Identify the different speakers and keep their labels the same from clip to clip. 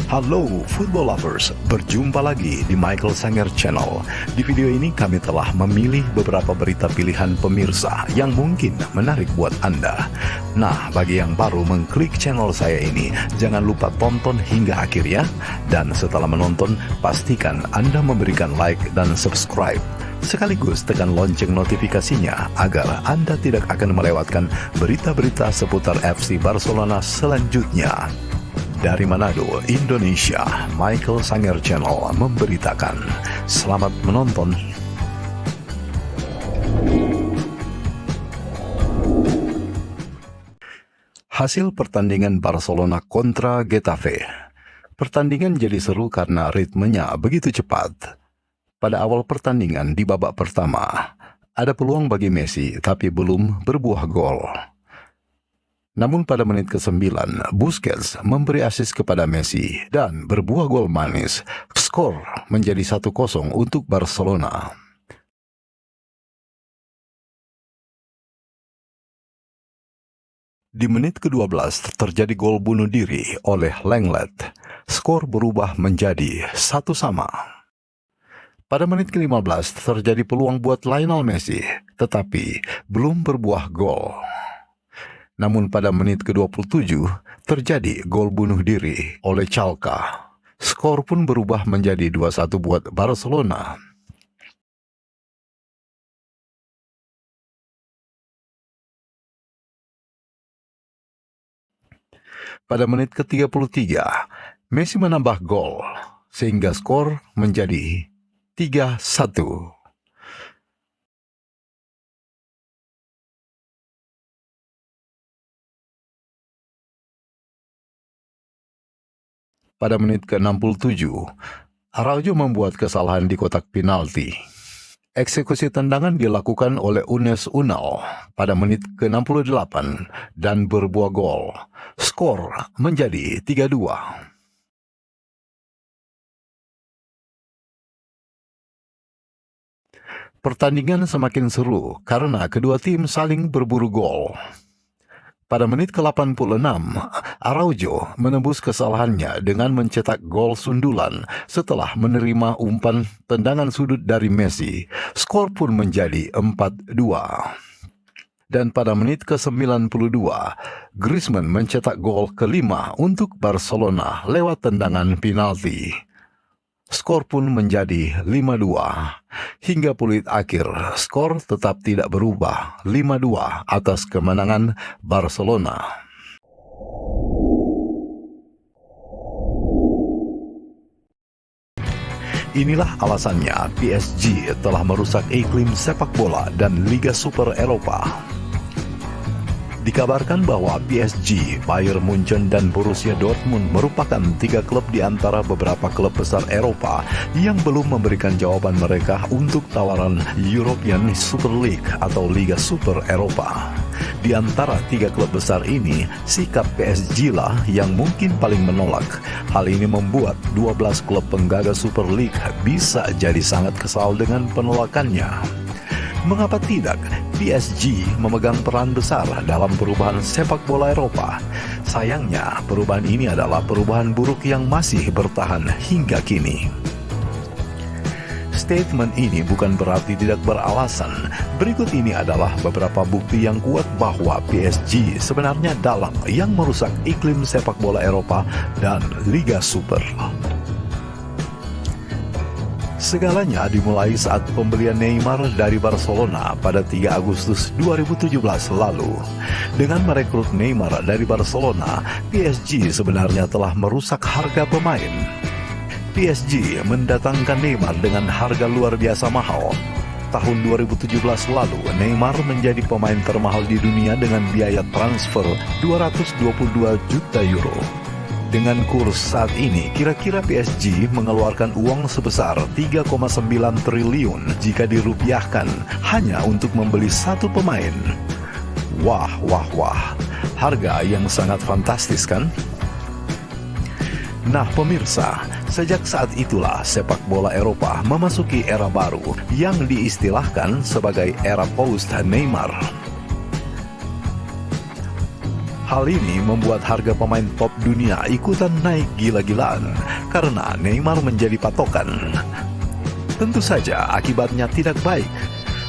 Speaker 1: Halo football lovers, berjumpa lagi di Michael Sanger Channel. Di video ini kami telah memilih beberapa berita pilihan pemirsa yang mungkin menarik buat Anda. Nah, bagi yang baru mengklik channel saya ini, jangan lupa tonton hingga akhir ya. Dan setelah menonton, pastikan Anda memberikan like dan subscribe. Sekaligus tekan lonceng notifikasinya agar Anda tidak akan melewatkan berita-berita seputar FC Barcelona selanjutnya. Dari Manado, Indonesia, Michael Sanger Channel memberitakan. Selamat menonton. Hasil pertandingan Barcelona kontra Getafe. Pertandingan jadi seru karena ritmenya begitu cepat. Pada awal pertandingan di babak pertama, ada peluang bagi Messi tapi belum berbuah gol. Namun pada menit ke-9, Busquets memberi assist kepada Messi dan berbuah gol manis. Skor menjadi 1-0 untuk Barcelona. Di menit ke-12 terjadi gol bunuh diri oleh Lenglet. Skor berubah menjadi 1-1. Pada menit ke-15 terjadi peluang buat Lionel Messi, tetapi belum berbuah gol. Namun pada menit ke-27 terjadi gol bunuh diri oleh Chalka. Skor pun berubah menjadi 2-1 buat Barcelona. Pada menit ke-33, Messi menambah gol sehingga skor menjadi 3-1. Pada menit ke-67, Araujo membuat kesalahan di kotak penalti. Eksekusi tendangan dilakukan oleh Unes Unal pada menit ke-68 dan berbuah gol. Skor menjadi 3-2. Pertandingan semakin seru karena kedua tim saling berburu gol. Pada menit ke-86, Araujo menembus kesalahannya dengan mencetak gol sundulan setelah menerima umpan tendangan sudut dari Messi. Skor pun menjadi 4-2. Dan pada menit ke-92, Griezmann mencetak gol kelima untuk Barcelona lewat tendangan penalti. Skor pun menjadi 5-2. Hingga peluit akhir, skor tetap tidak berubah, 5-2 atas kemenangan Barcelona. Inilah alasannya PSG telah merusak iklim sepak bola dan Liga Super Eropa. Dikabarkan bahwa PSG, Bayern Munchen, dan Borussia Dortmund merupakan 3 klub di antara beberapa klub besar Eropa yang belum memberikan jawaban mereka untuk tawaran European Super League atau Liga Super Eropa. Di antara 3 klub besar ini, sikap PSG lah yang mungkin paling menolak. Hal ini membuat 12 klub penggagas Super League bisa jadi sangat kesal dengan penolakannya. Mengapa tidak? PSG memegang peran besar dalam perubahan sepak bola Eropa. Sayangnya, perubahan ini adalah perubahan buruk yang masih bertahan hingga kini. Statement ini bukan berarti tidak beralasan. Berikut ini adalah beberapa bukti yang kuat bahwa PSG sebenarnya dalang yang merusak iklim sepak bola Eropa dan Liga Super. Segalanya dimulai saat pembelian Neymar dari Barcelona pada 3 Agustus 2017 lalu. Dengan merekrut Neymar dari Barcelona, PSG sebenarnya telah merusak harga pemain. PSG mendatangkan Neymar dengan harga luar biasa mahal. Tahun 2017 lalu, Neymar menjadi pemain termahal di dunia dengan biaya transfer 222 juta euro. Dengan kurs saat ini, kira-kira PSG mengeluarkan uang sebesar 3,9 triliun jika dirupiahkan hanya untuk membeli satu pemain. Wah, harga yang sangat fantastis kan? Nah pemirsa, sejak saat itulah sepak bola Eropa memasuki era baru yang diistilahkan sebagai era post Neymar. Hal ini membuat harga pemain top dunia ikutan naik gila-gilaan karena Neymar menjadi patokan. Tentu saja akibatnya tidak baik,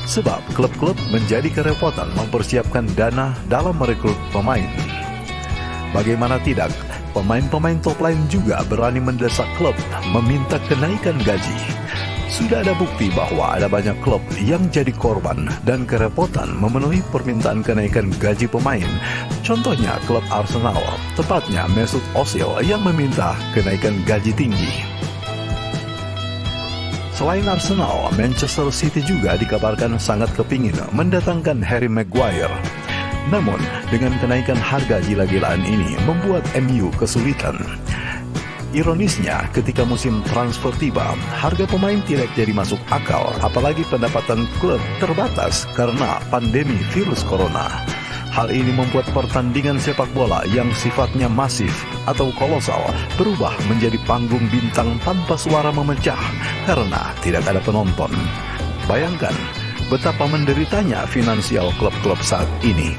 Speaker 1: sebab klub-klub menjadi kerepotan mempersiapkan dana dalam merekrut pemain. Bagaimana tidak, pemain-pemain top lain juga berani mendesak klub meminta kenaikan gaji. Sudah ada bukti bahwa ada banyak klub yang jadi korban dan kerepotan memenuhi permintaan kenaikan gaji pemain. Contohnya klub Arsenal, tepatnya Mesut Ozil yang meminta kenaikan gaji tinggi. Selain Arsenal, Manchester City juga dikabarkan sangat kepingin mendatangkan Harry Maguire. Namun, dengan kenaikan harga gila-gilaan ini membuat MU kesulitan. Ironisnya, ketika musim transfer tiba, harga pemain tidak jadi masuk akal, apalagi pendapatan klub terbatas karena pandemi virus corona. Hal ini membuat pertandingan sepak bola yang sifatnya masif atau kolosal berubah menjadi panggung bintang tanpa suara memecah karena tidak ada penonton. Bayangkan betapa menderitanya finansial klub-klub saat ini.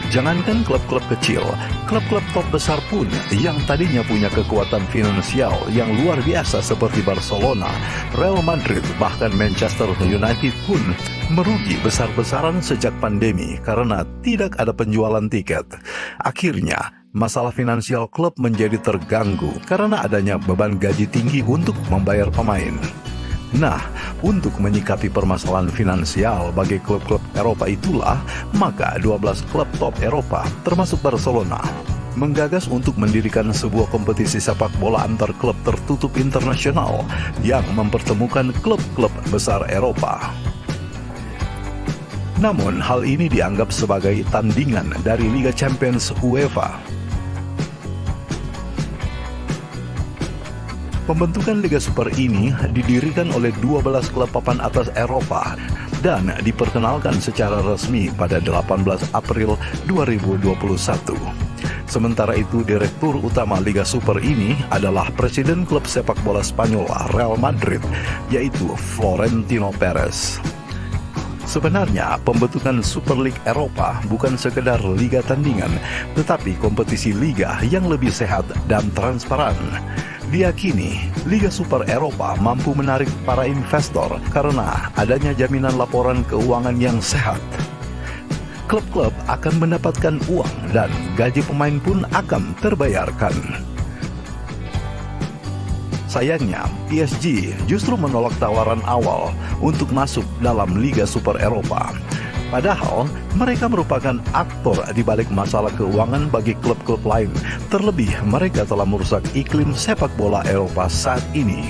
Speaker 1: Jangankan klub-klub kecil, klub-klub top besar pun yang tadinya punya kekuatan finansial yang luar biasa seperti Barcelona, Real Madrid, bahkan Manchester United pun merugi besar-besaran sejak pandemi karena tidak ada penjualan tiket. Akhirnya, masalah finansial klub menjadi terganggu karena adanya beban gaji tinggi untuk membayar pemain. Nah, untuk menyikapi permasalahan finansial bagi klub-klub Eropa itulah, maka 12 klub top Eropa, termasuk Barcelona, menggagas untuk mendirikan sebuah kompetisi sepak bola antar klub tertutup internasional yang mempertemukan klub-klub besar Eropa. Namun, hal ini dianggap sebagai tandingan dari Liga Champions UEFA. Pembentukan Liga Super ini didirikan oleh 12 klub papan atas Eropa dan diperkenalkan secara resmi pada 18 April 2021. Sementara itu, Direktur Utama Liga Super ini adalah Presiden klub sepak bola Spanyol Real Madrid, yaitu Florentino Perez. Sebenarnya, pembentukan Super League Eropa bukan sekedar liga tandingan, tetapi kompetisi liga yang lebih sehat dan transparan. Diyakini, Liga Super Eropa mampu menarik para investor karena adanya jaminan laporan keuangan yang sehat. Klub-klub akan mendapatkan uang dan gaji pemain pun akan terbayarkan. Sayangnya, PSG justru menolak tawaran awal untuk masuk dalam Liga Super Eropa. Padahal, mereka merupakan aktor di balik masalah keuangan bagi klub-klub lain. Terlebih, mereka telah merusak iklim sepak bola Eropa saat ini.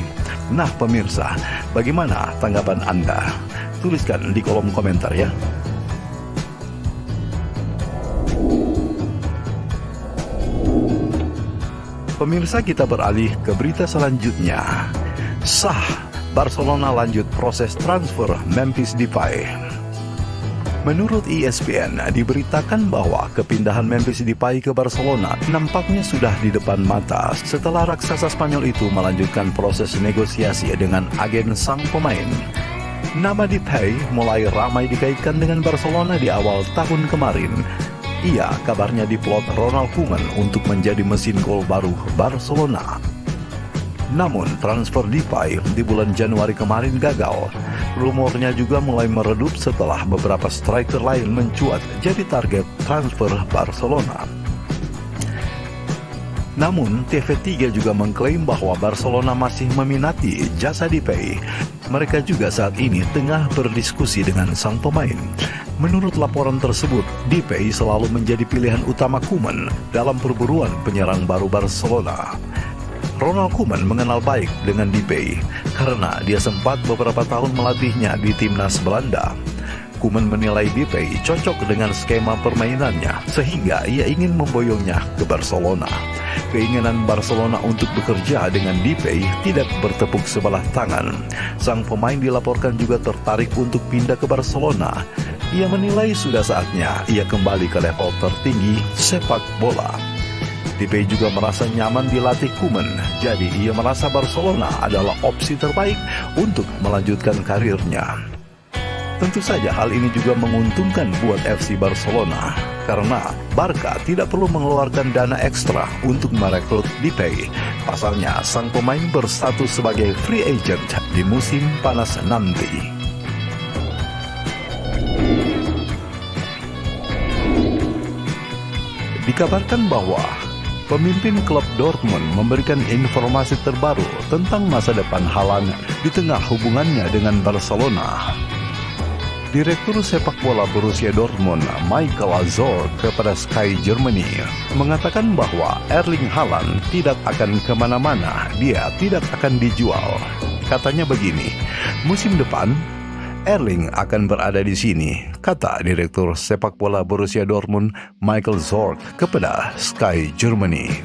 Speaker 1: Nah, pemirsa, bagaimana tanggapan Anda? Tuliskan di kolom komentar ya. Pemirsa, kita beralih ke berita selanjutnya. Sah, Barcelona lanjut proses transfer Memphis Depay. Menurut ESPN, diberitakan bahwa kepindahan Memphis Depay ke Barcelona nampaknya sudah di depan mata setelah raksasa Spanyol itu melanjutkan proses negosiasi dengan agen sang pemain. Nama Depay mulai ramai dikaitkan dengan Barcelona di awal tahun kemarin. Ia kabarnya diplot Ronald Koeman untuk menjadi mesin gol baru Barcelona. Namun, transfer Depay di bulan Januari kemarin gagal. Rumornya juga mulai meredup setelah beberapa striker lain mencuat jadi target transfer Barcelona. Namun, TV3 juga mengklaim bahwa Barcelona masih meminati jasa Depay. Mereka juga saat ini tengah berdiskusi dengan sang pemain. Menurut laporan tersebut, Depay selalu menjadi pilihan utama Koeman dalam perburuan penyerang baru Barcelona. Ronald Koeman mengenal baik dengan Depay karena dia sempat beberapa tahun melatihnya di timnas Belanda. Koeman menilai Depay cocok dengan skema permainannya sehingga ia ingin memboyongnya ke Barcelona. Keinginan Barcelona untuk bekerja dengan Depay tidak bertepuk sebelah tangan. Sang pemain dilaporkan juga tertarik untuk pindah ke Barcelona. Ia menilai sudah saatnya ia kembali ke level tertinggi sepak bola. Depay juga merasa nyaman dilatih Koeman, jadi ia merasa Barcelona adalah opsi terbaik untuk melanjutkan karirnya. Tentu saja hal ini juga menguntungkan buat FC Barcelona, karena Barca tidak perlu mengeluarkan dana ekstra untuk merekrut Depay. Pasalnya, sang pemain berstatus sebagai free agent di musim panas nanti. Dikabarkan bahwa pemimpin klub Dortmund memberikan informasi terbaru tentang masa depan Haaland di tengah hubungannya dengan Barcelona. Direktur sepak bola Borussia Dortmund, Michael Zorc, kepada Sky Germany mengatakan bahwa Erling Haaland tidak akan kemana-mana, dia tidak akan dijual. Katanya begini, musim depan Erling akan berada di sini, kata Direktur sepak bola Borussia Dortmund, Michael Zorc, kepada Sky Germany.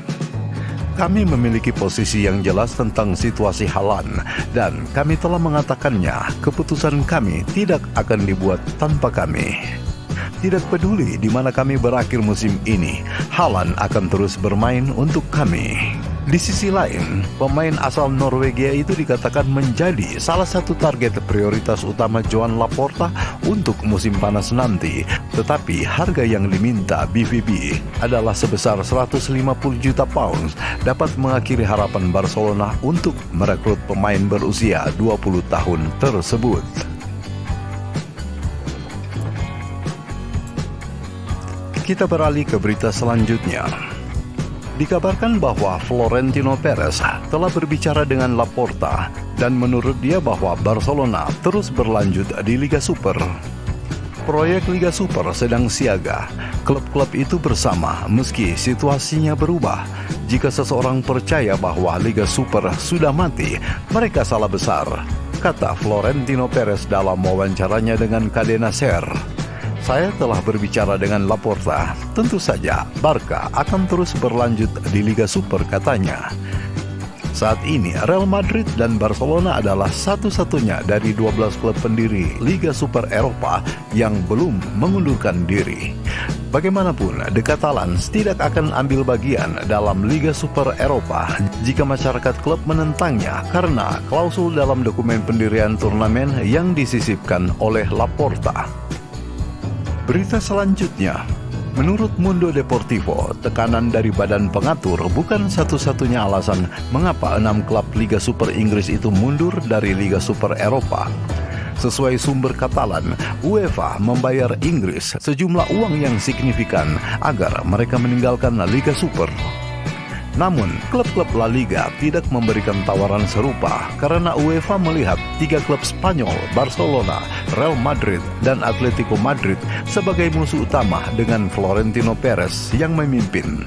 Speaker 1: Kami memiliki posisi yang jelas tentang situasi Haaland dan kami telah mengatakannya, keputusan kami tidak akan dibuat tanpa kami. Tidak peduli di mana kami berakhir musim ini, Haaland akan terus bermain untuk kami. Di sisi lain, pemain asal Norwegia itu dikatakan menjadi salah satu target prioritas utama Joan Laporta untuk musim panas nanti. Tetapi harga yang diminta BVB adalah sebesar 150 juta pounds, dapat mengakhiri harapan Barcelona untuk merekrut pemain berusia 20 tahun tersebut. Kita beralih ke berita selanjutnya. Dikabarkan bahwa Florentino Perez telah berbicara dengan Laporta dan menurut dia bahwa Barcelona terus berlanjut di Liga Super. Proyek Liga Super sedang siaga. Klub-klub itu bersama meski situasinya berubah. Jika seseorang percaya bahwa Liga Super sudah mati, mereka salah besar, kata Florentino Perez dalam wawancaranya dengan Cadena SER. Saya telah berbicara dengan Laporta. Tentu saja Barca akan terus berlanjut di Liga Super, katanya. Saat ini Real Madrid dan Barcelona adalah satu-satunya dari 12 klub pendiri Liga Super Eropa yang belum mengundurkan diri. Bagaimanapun, The Catalans tidak akan ambil bagian dalam Liga Super Eropa jika masyarakat klub menentangnya karena klausul dalam dokumen pendirian turnamen yang disisipkan oleh Laporta. Berita selanjutnya, menurut Mundo Deportivo, tekanan dari badan pengatur bukan satu-satunya alasan mengapa 6 klub Liga Super Inggris itu mundur dari Liga Super Eropa. Sesuai sumber Katalan, UEFA membayar Inggris sejumlah uang yang signifikan agar mereka meninggalkan Liga Super. Namun, klub-klub La Liga tidak memberikan tawaran serupa karena UEFA melihat 3 klub Spanyol, Barcelona, Real Madrid, dan Atletico Madrid sebagai musuh utama dengan Florentino Perez yang memimpin.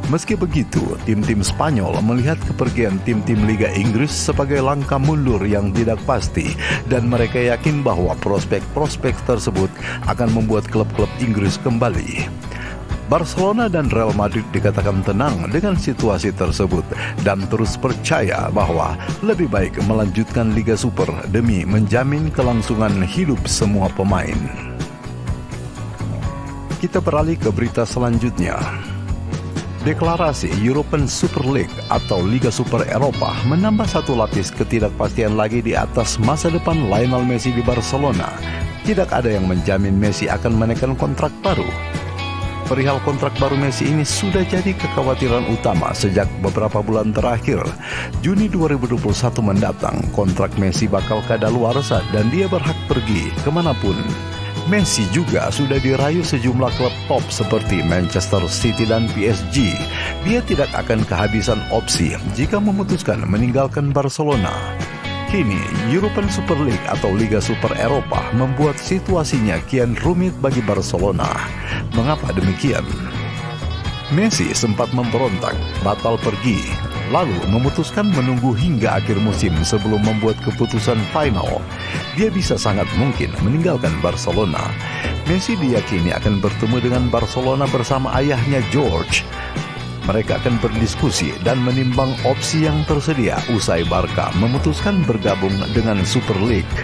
Speaker 1: Meski begitu, tim-tim Spanyol melihat kepergian tim-tim Liga Inggris sebagai langkah mundur yang tidak pasti dan mereka yakin bahwa prospek-prospek tersebut akan membuat klub-klub Inggris kembali. Barcelona dan Real Madrid dikatakan tenang dengan situasi tersebut dan terus percaya bahwa lebih baik melanjutkan Liga Super demi menjamin kelangsungan hidup semua pemain. Kita beralih ke berita selanjutnya. Deklarasi European Super League atau Liga Super Eropa menambah satu lapis ketidakpastian lagi di atas masa depan Lionel Messi di Barcelona. Tidak ada yang menjamin Messi akan menaikkan kontrak baru. Perihal kontrak baru Messi ini sudah jadi kekhawatiran utama sejak beberapa bulan terakhir. Juni 2021 mendatang, kontrak Messi bakal kadaluarsa dan dia berhak pergi kemanapun. Messi juga sudah dirayu sejumlah klub top seperti Manchester City dan PSG. Dia tidak akan kehabisan opsi jika memutuskan meninggalkan Barcelona. Kini, European Super League atau Liga Super Eropa membuat situasinya kian rumit bagi Barcelona. Mengapa demikian? Messi sempat memberontak, batal pergi, lalu memutuskan menunggu hingga akhir musim sebelum membuat keputusan final. Dia bisa sangat mungkin meninggalkan Barcelona. Messi diyakini akan bertemu dengan Barcelona bersama ayahnya George. Mereka akan berdiskusi dan menimbang opsi yang tersedia usai Barca memutuskan bergabung dengan Super League.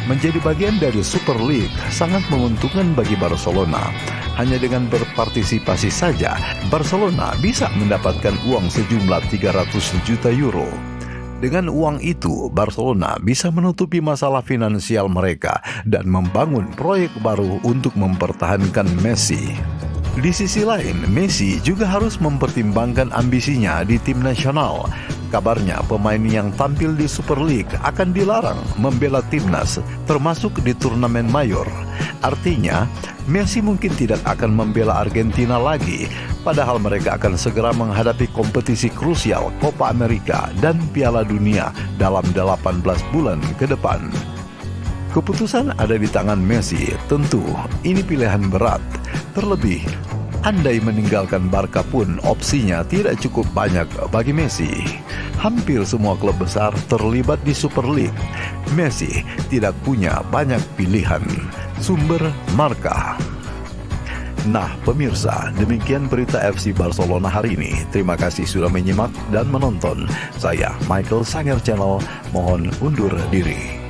Speaker 1: Menjadi bagian dari Super League sangat menguntungkan bagi Barcelona. Hanya dengan berpartisipasi saja, Barcelona bisa mendapatkan uang sejumlah 300 juta euro. Dengan uang itu, Barcelona bisa menutupi masalah finansial mereka dan membangun proyek baru untuk mempertahankan Messi. Di sisi lain, Messi juga harus mempertimbangkan ambisinya di tim nasional. Kabarnya pemain yang tampil di Super League akan dilarang membela timnas, termasuk di turnamen mayor. Artinya, Messi mungkin tidak akan membela Argentina lagi, padahal mereka akan segera menghadapi kompetisi krusial Copa America dan Piala Dunia dalam 18 bulan ke depan. Keputusan ada di tangan Messi, tentu ini pilihan berat. Terlebih, andai meninggalkan Barca pun opsinya tidak cukup banyak bagi Messi. Hampir semua klub besar terlibat di Super League. Messi tidak punya banyak pilihan. Sumber Marca. Nah, pemirsa, demikian berita FC Barcelona hari ini. Terima kasih sudah menyimak dan menonton. Saya Michael Sanger Channel, mohon undur diri.